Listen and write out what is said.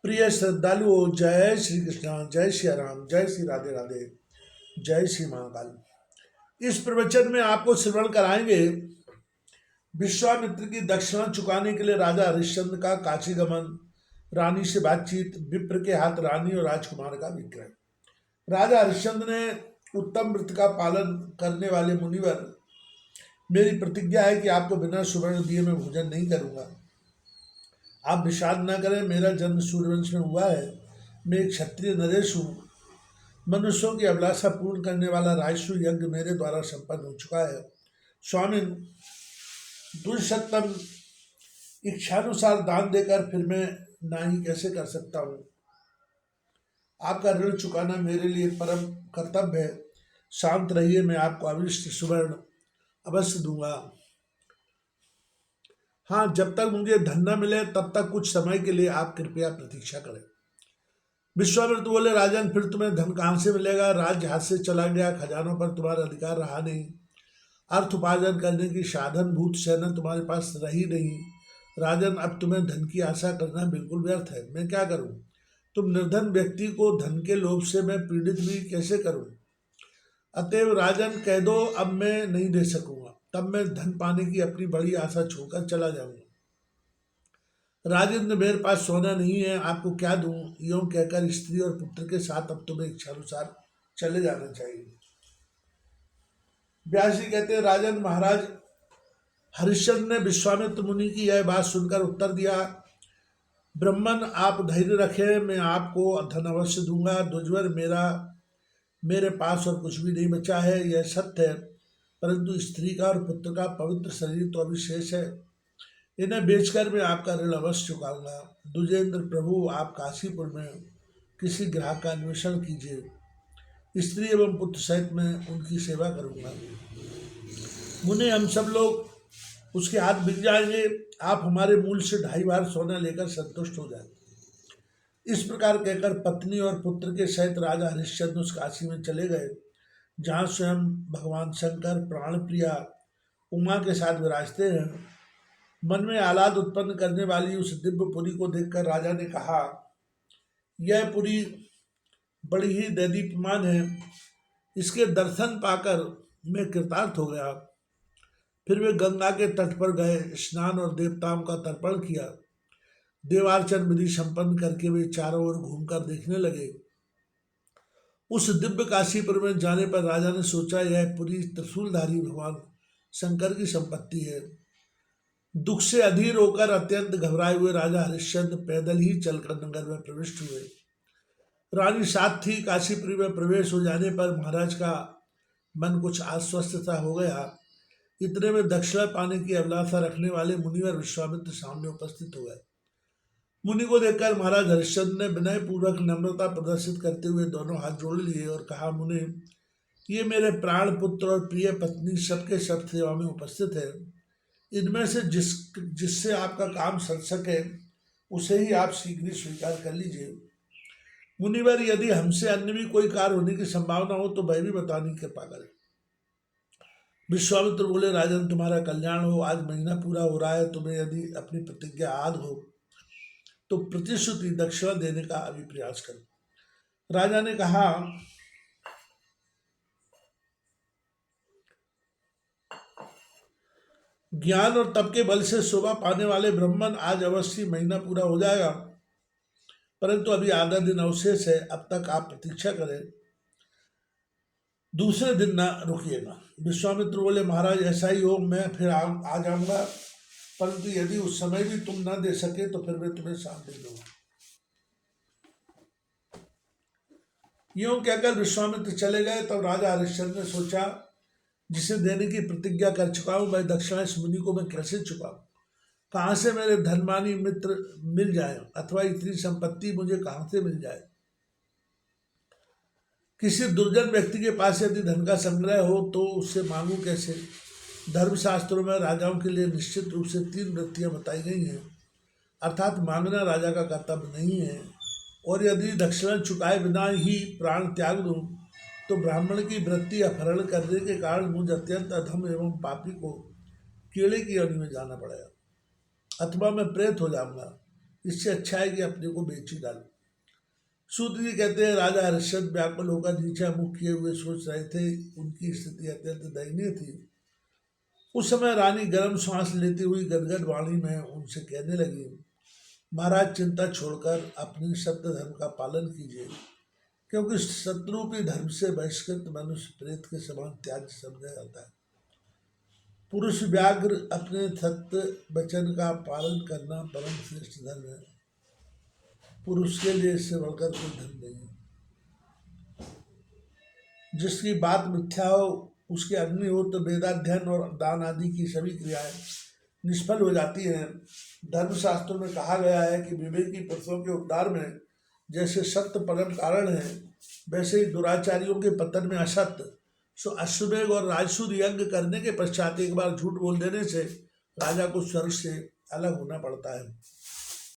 प्रिय श्रद्धालुओं, जय श्री कृष्ण, जय श्री राम, जय श्री राधे राधे, जय श्री महाकाल। इस प्रवचन में आपको श्रवण कराएंगे विश्वामित्र की दक्षिणा चुकाने के लिए राजा हरिश्चंद्र का काशी गमन, रानी से बातचीत, विप्र के हाथ रानी और राजकुमार का विक्रय। राजा हरिश्चंद्र ने उत्तम व्रत का पालन करने वाले मुनिवर, मेरी प्रतिज्ञा है कि आपको बिना सुवर्ण दिए मैं भोजन नहीं करूंगा। आप विषाद न करें, मेरा जन्म सूर्यवंश में हुआ है। मैं एक क्षत्रिय नरेश हूँ। मनुष्यों की अभिलाषा पूर्ण करने वाला राजसु यज्ञ मेरे द्वारा संपन्न हो चुका है। स्वामी, दुष्यतम इच्छानुसार दान देकर फिर मैं नाही कैसे कर सकता हूँ। आपका ऋण चुकाना मेरे लिए परम कर्तव्य है। शांत रहिए, मैं आपको अविष्ट सुवर्ण अवश्य दूंगा। हाँ, जब तक मुझे धन न मिले तब तक कुछ समय के लिए आप कृपया प्रतीक्षा करें। विश्वामित्र बोले, राजन, फिर तुम्हें धन कहाँ से मिलेगा? राज्य हाथ से चला गया, खजानों पर तुम्हारा अधिकार रहा नहीं, अर्थ उपार्जन करने की साधन भूत सेना तुम्हारे पास रही नहीं। राजन, अब तुम्हें धन की आशा करना बिल्कुल व्यर्थ है। मैं क्या करूं? तुम निर्धन व्यक्ति को धन के लोभ से मैं पीड़ित भी कैसे करूं? अतएव राजन, कह दो अब मैं नहीं दे सकूंगा, तब मैं धन पाने की अपनी बड़ी आशा छोड़कर चला जाऊंगा। राजेंद्र, मेरे पास सोना नहीं है, आपको क्या दूं? यूं कहकर स्त्री और पुत्र के साथ अब तुम्हें इच्छानुसार चले जाना चाहिए। व्यास जी कहते हैं, राजन महाराज हरिश्चंद्र ने विश्वामित्र मुनि की यह बात सुनकर उत्तर दिया, ब्रह्मन, आप धैर्य रखें, मैं आपको धन अवश्य दूंगा। दुर्जर, मेरे पास और कुछ भी नहीं बचा है, यह सत्य है, परंतु स्त्री का और पुत्र का पवित्र शरीर तो अभी शेष है। इन्हें बेचकर मैं आपका ऋण अवश्य चुकाऊंगा। दुजेंद्र प्रभु, आप काशीपुर में किसी ग्राहक का अन्वेषण कीजिए। स्त्री एवं पुत्र सहित मैं उनकी सेवा करूंगा। मुने, हम सब लोग उसके हाथ बिक जाएंगे। आप हमारे मूल से 2.5 बार सोना लेकर संतुष्ट हो जाए। इस प्रकार कहकर पत्नी और पुत्र के सहित राजा हरिश्चंद्र उस काशी में चले गए जहाँ स्वयं भगवान शंकर प्राण प्रिया उमा के साथ विराजते हैं। मन में आह्लाद उत्पन्न करने वाली उस दिव्य पुरी को देखकर राजा ने कहा, यह पुरी बड़ी ही दैदीप्यमान है, इसके दर्शन पाकर मैं कृतार्थ हो गया। फिर वे गंगा के तट पर गए, स्नान और देवताओं का तर्पण किया। देवार्चन विधि संपन्न करके वे चारों ओर घूमकर देखने लगे। उस दिव्य काशीपुर में जाने पर राजा ने सोचा, यह पुरी त्रिशूलधारी भगवान शंकर की संपत्ति है। दुख से अधीर होकर अत्यंत घबराए हुए राजा हरिश्चंद्र पैदल ही चलकर नगर में प्रविष्ट हुए। रानी साथ थी। काशीपुरी में प्रवेश हो जाने पर महाराज का मन कुछ आश्वस्त सा हो गया। इतने में दक्षिणा पाने की अभिलाषा रखने वाले मुनिवर विश्वामित्र सामने उपस्थित हो गए। मुनि को देखकर महाराज हरिश्चंद्र ने विनय पूर्वक नम्रता प्रदर्शित करते हुए दोनों हाथ जोड़ लिए और कहा, मुनि, ये मेरे प्राण पुत्र और प्रिय पत्नी सबके सब सेवा में उपस्थित है। इनमें से जिससे आपका काम सर सके उसे ही आप शीघ्र ही स्वीकार कर लीजिए। मुनिवर, यदि हमसे अन्य भी कोई कार्य होने की संभावना हो तो वह भी बताने की कृपा करें। विश्वामित्र बोले, राजन, तुम्हारा कल्याण हो। आज महीना पूरा हो रहा है। तुम्हें यदि अपनी प्रतिज्ञा याद हो तो प्रतिश्रुति दक्षिणा देने का अभी प्रयास करो। राजा ने कहा, ज्ञान और तप के बल से शोभा पाने वाले ब्राह्मण, आज अवश्य महीना पूरा हो जाएगा, परंतु अभी आधा दिन अवशेष है। अब तक आप प्रतीक्षा करें, दूसरे दिन ना रुकिएगा। विश्वामित्र बोले, महाराज, ऐसा ही हो, मैं फिर आ जाऊंगा, परंतु यदि उस समय भी तुम ना दे सके तो फिर मैं तुम्हें साथ दे दूंगा। यूं कहकर विश्वामित्र चले गए। तब राजा हरिश्चंद्र ने सोचा, जिसे देने की प्रतिज्ञा कर चुका हूं वह दक्षिणा इस मुनि को मैं कैसे चुकाऊं? कहाँ से मेरे धनवानी मित्र मिल जाए, अथवा इतनी संपत्ति मुझे कहाँ से मिल जाए? किसी दुर्जन व्यक्ति के पास यदि धन का संग्रह हो तो उससे मांगू कैसे? धर्मशास्त्रों में राजाओं के लिए निश्चित रूप से 3 वृत्तियां बताई गई हैं, अर्थात मांगना राजा का कर्तव्य नहीं है, और यदि दक्षिणा चुकाए बिना ही प्राण त्याग दूं तो ब्राह्मण की वृत्ति अपहरण करने के कारण मुझ अत्यंत अधम एवं पापी को कीड़े की योनि में जाना पड़ेगा, अथवा मैं प्रेत हो जाऊंगा। इससे अच्छा है कि अपने को बेच ही डालो। सूत जी कहते हैं राजा हरिश्चंद्र व्याकुल होकर नीचा मुख किए हुए सोच रहे थे। उनकी स्थिति अत्यंत दयनीय थी। उस समय रानी गर्म सांस लेती हुई गदगद वाणी में उनसे कहने लगी, महाराज चिंता छोड़कर अपनी सत्य धर्म का पालन कीजिए, क्योंकि शत्रुपी धर्म से बहिष्कृत मनुष्य प्रेत के समान त्याज्य समझा जाता है। पुरुष व्याघ्र अपने सत्य वचन का पालन करना परम श्रेष्ठ धर्म है। पुरुष के लिए इससे बढ़कर कोई धर्म नहीं है। जिसकी बात मिथ्या हो उसके अग्निहोत्र वेदाध्ययन और दान आदि की सभी क्रियाएं निष्फल हो जाती हैं। धर्मशास्त्रों में कहा गया है कि विवेकी पुरुषों के उद्धार में जैसे सत्य परम कारण है, वैसे ही दुराचारियों के पतन में असत्य। सो अश्वमेध और राजसूय यज्ञ करने के पश्चात एक बार झूठ बोल देने से राजा को स्वर्ग से अलग होना पड़ता है।